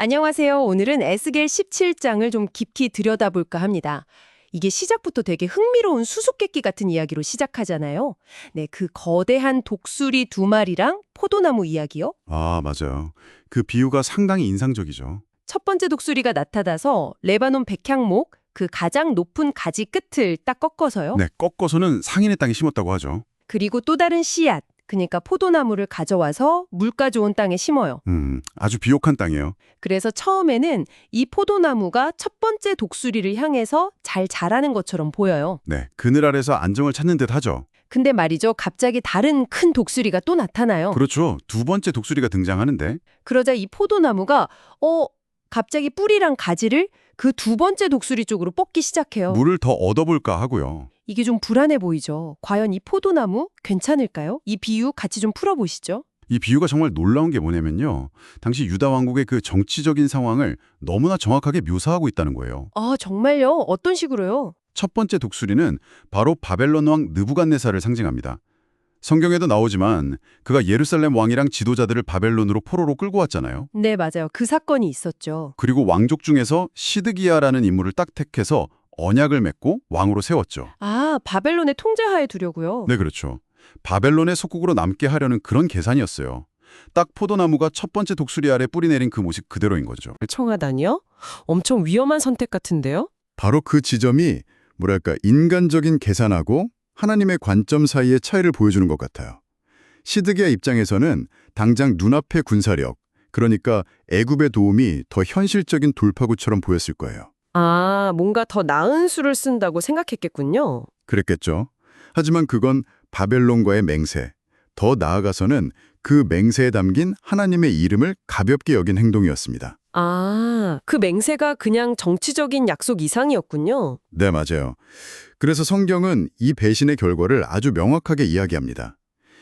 안녕하세요. 오늘은 에스겔 17장을 좀 깊이 들여다볼까 합니다. 이게 시작부터 되게 흥미로운 수수께끼 같은 이야기로 시작하잖아요. 네, 그 거대한 독수리 두 마리랑 포도나무 이야기요. 아, 맞아요. 그 비유가 상당히 인상적이죠. 첫 번째 독수리가 나타나서 레바논 백향목, 그 가장 높은 가지 끝을 딱 꺾어서요. 네, 꺾어서는 상인의 땅에 심었다고 하죠. 그리고 또 다른 씨앗, 그러니까 포도나무를 가져와서 물가 좋은 땅에 심어요. 아주 비옥한 땅이에요. 그래서 처음에는 이 포도나무가 첫 번째 독수리를 향해서 잘 자라는 것처럼 보여요. 네, 그늘 아래서 안정을 찾는 듯 하죠. 근데 말이죠. 갑자기 다른 큰 독수리가 또 나타나요. 그렇죠. 두 번째 독수리가 등장하는데 그러자 이 포도나무가 갑자기 뿌리랑 가지를 그 두 번째 독수리 쪽으로 뻗기 시작해요. 물을 더 얻어볼까 하고요. 이게 좀 불안해 보이죠. 과연 이 포도나무 괜찮을까요? 이 비유 같이 좀 풀어보시죠. 이 비유가 정말 놀라운 게 뭐냐면요. 당시 유다 왕국의 그 정치적인 상황을 너무나 정확하게 묘사하고 있다는 거예요. 아, 정말요? 어떤 식으로요? 첫 번째 독수리는 바로 바벨론 왕 느부갓네살을 상징합니다. 성경에도 나오지만 그가 예루살렘 왕이랑 지도자들을 바벨론으로 포로로 끌고 왔잖아요. 네, 맞아요. 그 사건이 있었죠. 그리고 왕족 중에서 시드기야라는 인물을 딱 택해서 언약을 맺고 왕으로 세웠죠. 아, 바벨론의 통제하에 두려고요. 네, 그렇죠. 바벨론의 속국으로 남게 하려는 그런 계산이었어요. 딱 포도나무가 첫 번째 독수리 아래 뿌리 내린 그 모습 그대로인 거죠. 청하다니요? 엄청 위험한 선택 같은데요? 바로 그 지점이 뭐랄까 인간적인 계산하고 하나님의 관점 사이의 차이를 보여주는 것 같아요. 시드기야 입장에서는 당장 눈앞의 군사력, 그러니까 애굽의 도움이 더 현실적인 돌파구처럼 보였을 거예요. 아, 뭔가 더 나은 수를 쓴다고 생각했겠군요. 그랬겠죠. 하지만 그건 바벨론과의 맹세, 더 나아가서는 그 맹세에 담긴 하나님의 이름을 가볍게 여긴 행동이었습니다. 아, 그 맹세가 그냥 정치적인 약속 이상이었군요. 네, 맞아요. 그래서 성경은 이 배신의 결과를 아주 명확하게 이야기합니다.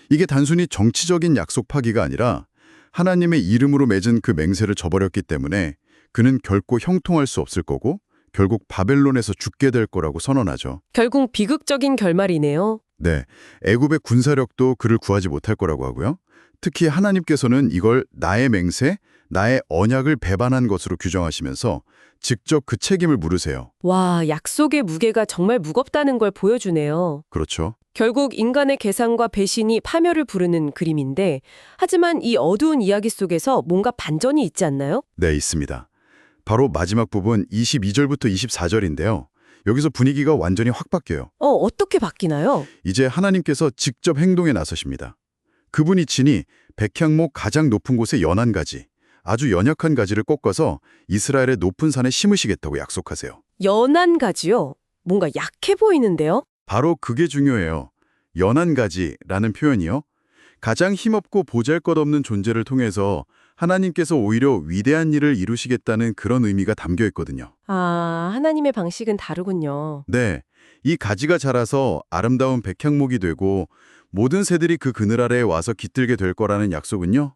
이게 단순히 정치적인 약속 파기가 아니라 하나님의 이름으로 맺은 그 맹세를 저버렸기 때문에 그는 결코 형통할 수 없을 거고 결국 바벨론에서 죽게 될 거라고 선언하죠. 결국 비극적인 결말이네요. 네, 애굽의 군사력도 그를 구하지 못할 거라고 하고요. 특히 하나님께서는 이걸 나의 맹세, 나의 언약을 배반한 것으로 규정하시면서 직접 그 책임을 물으세요. 와, 약속의 무게가 정말 무겁다는 걸 보여주네요. 그렇죠. 결국 인간의 계산과 배신이 파멸을 부르는 그림인데, 하지만 이 어두운 이야기 속에서 뭔가 반전이 있지 않나요? 네, 있습니다. 바로 마지막 부분 22절부터 24절인데요. 여기서 분위기가 완전히 확 바뀌어요. 어떻게 바뀌나요? 이제 하나님께서 직접 행동에 나서십니다. 그분이 친히 백향목 가장 높은 곳의 연한 가지, 아주 연약한 가지를 꺾어서 이스라엘의 높은 산에 심으시겠다고 약속하세요. 연한 가지요? 뭔가 약해 보이는데요? 바로 그게 중요해요. 연한 가지라는 표현이요. 가장 힘없고 보잘것없는 존재를 통해서 하나님께서 오히려 위대한 일을 이루시겠다는 그런 의미가 담겨 있거든요. 아, 하나님의 방식은 다르군요. 네, 이 가지가 자라서 아름다운 백향목이 되고 모든 새들이 그 그늘 아래에 와서 깃들게 될 거라는 약속은요.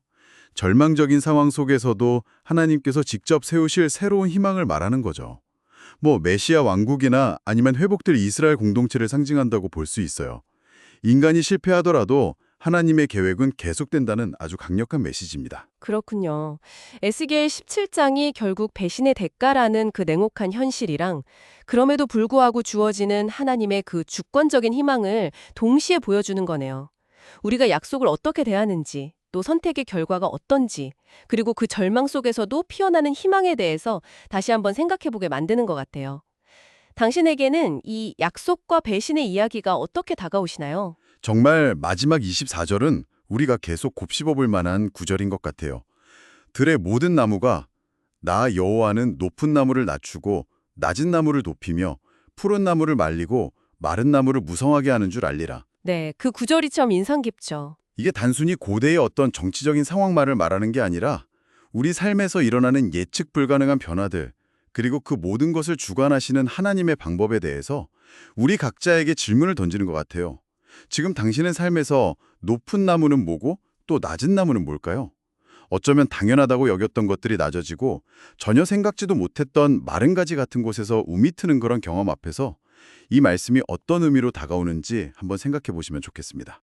절망적인 상황 속에서도 하나님께서 직접 세우실 새로운 희망을 말하는 거죠. 뭐 메시아 왕국이나 아니면 회복될 이스라엘 공동체를 상징한다고 볼 수 있어요. 인간이 실패하더라도 하나님의 계획은 계속된다는 아주 강력한 메시지입니다. 그렇군요. 에스겔 17장이 결국 배신의 대가라는 그 냉혹한 현실이랑 그럼에도 불구하고 주어지는 하나님의 그 주권적인 희망을 동시에 보여주는 거네요. 우리가 약속을 어떻게 대하는지, 또 선택의 결과가 어떤지, 그리고 그 절망 속에서도 피어나는 희망에 대해서 다시 한번 생각해보게 만드는 것 같아요. 당신에게는 이 약속과 배신의 이야기가 어떻게 다가오시나요? 정말 마지막 24절은 우리가 계속 곱씹어 볼 만한 구절인 것 같아요. 들의 모든 나무가 나 여호와는 높은 나무를 낮추고 낮은 나무를 높이며 푸른 나무를 말리고 마른 나무를 무성하게 하는 줄 알리라. 네, 그 구절이 참 인상 깊죠. 이게 단순히 고대의 어떤 정치적인 상황만을 말하는 게 아니라 우리 삶에서 일어나는 예측 불가능한 변화들, 그리고 그 모든 것을 주관하시는 하나님의 방법에 대해서 우리 각자에게 질문을 던지는 것 같아요. 지금 당신의 삶에서 높은 나무는 뭐고 또 낮은 나무는 뭘까요? 어쩌면 당연하다고 여겼던 것들이 낮아지고 전혀 생각지도 못했던 마른 가지 같은 곳에서 움이 트는 그런 경험 앞에서 이 말씀이 어떤 의미로 다가오는지 한번 생각해 보시면 좋겠습니다.